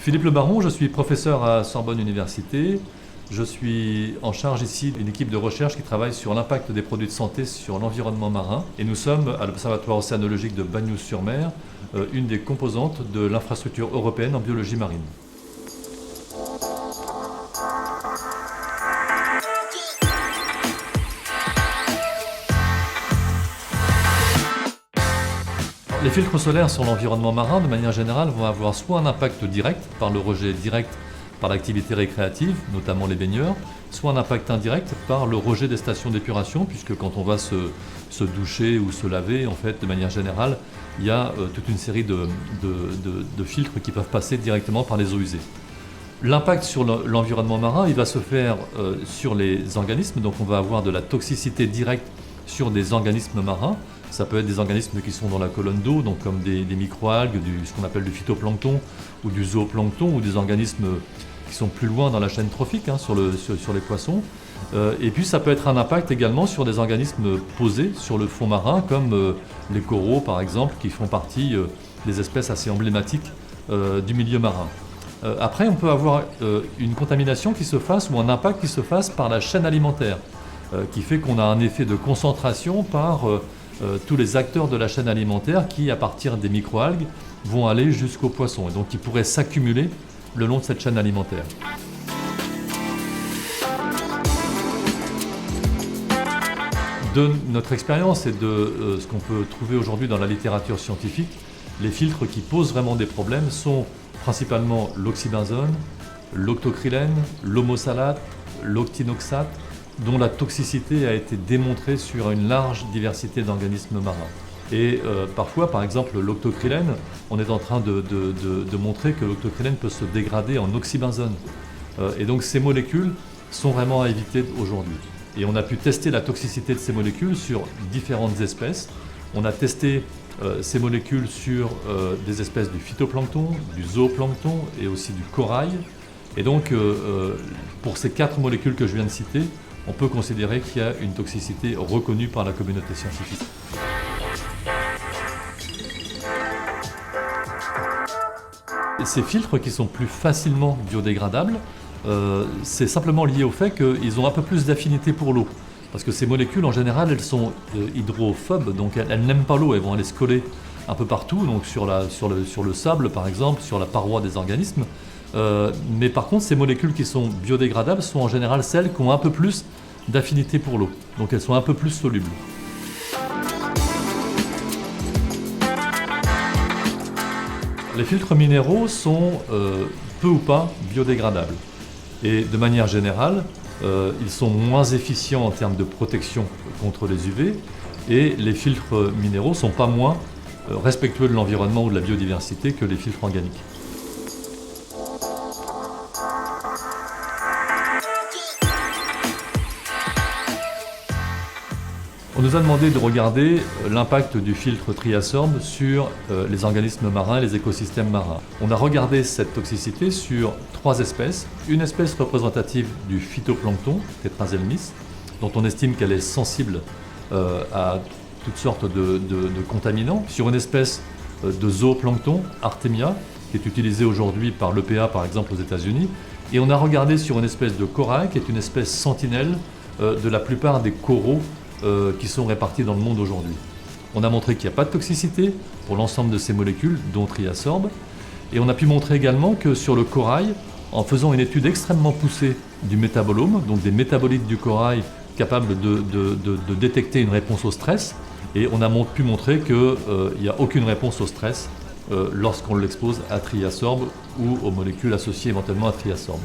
Philippe Le Baron, je suis professeur à Sorbonne Université. Je suis en charge ici d'une équipe de recherche qui travaille sur l'impact des produits de santé sur l'environnement marin. Et nous sommes à l'Observatoire océanologique de Bagnouz-sur-Mer, une des composantes de l'infrastructure européenne en biologie marine. Les filtres solaires sur l'environnement marin, de manière générale, vont avoir soit un impact direct par le rejet direct par l'activité récréative, notamment les baigneurs, soit un impact indirect par le rejet des stations d'épuration, puisque quand on va se doucher ou se laver, en fait, de manière générale, il y a toute une série de filtres qui peuvent passer directement par les eaux usées. L'impact sur l'environnement marin, il va se faire sur les organismes, donc on va avoir de la toxicité directe sur des organismes marins. Ça peut être des organismes qui sont dans la colonne d'eau, donc comme des microalgues, ce qu'on appelle du phytoplancton ou du zooplancton, ou des organismes qui sont plus loin dans la chaîne trophique, sur les poissons. Et puis ça peut être un impact également sur des organismes posés sur le fond marin, comme les coraux par exemple, qui font partie des espèces assez emblématiques du milieu marin. Après, on peut avoir une contamination qui se fasse, ou un impact qui se fasse par la chaîne alimentaire, qui fait qu'on a un effet de concentration par tous les acteurs de la chaîne alimentaire qui, à partir des microalgues, vont aller jusqu'aux poissons, et donc qui pourraient s'accumuler le long de cette chaîne alimentaire. De notre expérience et de ce qu'on peut trouver aujourd'hui dans la littérature scientifique, les filtres qui posent vraiment des problèmes sont principalement l'oxybenzone, l'octocrylène, l'homosalate, l'octinoxate, dont la toxicité a été démontrée sur une large diversité d'organismes marins. Et parfois, par exemple, l'octocrylène, on est en train de montrer que l'octocrylène peut se dégrader en oxybenzone. Et donc ces molécules sont vraiment à éviter aujourd'hui. Et on a pu tester la toxicité de ces molécules sur différentes espèces. On a testé ces molécules sur des espèces du phytoplancton, du zooplancton et aussi du corail. Et donc, pour ces 4 molécules que je viens de citer, on peut considérer qu'il y a une toxicité reconnue par la communauté scientifique. Et ces filtres qui sont plus facilement biodégradables, c'est simplement lié au fait qu'ils ont un peu plus d'affinité pour l'eau. Parce que ces molécules, en général, elles sont hydrophobes, donc elles n'aiment pas l'eau, elles vont aller se coller un peu partout, donc sur le sable par exemple, sur la paroi des organismes. Mais par contre, ces molécules qui sont biodégradables sont en général celles qui ont un peu plus d'affinité pour l'eau, donc elles sont un peu plus solubles. Les filtres minéraux sont peu ou pas biodégradables. Et de manière générale, ils sont moins efficients en termes de protection contre les UV, et les filtres minéraux ne sont pas moins respectueux de l'environnement ou de la biodiversité que les filtres organiques. On nous a demandé de regarder l'impact du filtre Triasorb sur les organismes marins et les écosystèmes marins. On a regardé cette toxicité sur 3 espèces. Une espèce représentative du phytoplancton, Tetraselmis, dont on estime qu'elle est sensible à toutes sortes de contaminants. Sur une espèce de zooplancton, Artemia, qui est utilisée aujourd'hui par l'EPA par exemple aux États-Unis. Et on a regardé sur une espèce de corail, qui est une espèce sentinelle de la plupart des coraux qui sont répartis dans le monde aujourd'hui. On a montré qu'il n'y a pas de toxicité pour l'ensemble de ces molécules, dont Triasorb, et on a pu montrer également que sur le corail, en faisant une étude extrêmement poussée du métabolome, donc des métabolites du corail capables de détecter une réponse au stress, et on a pu montrer qu'il n'y a aucune réponse au stress lorsqu'on l'expose à Triasorb ou aux molécules associées éventuellement à Triasorb.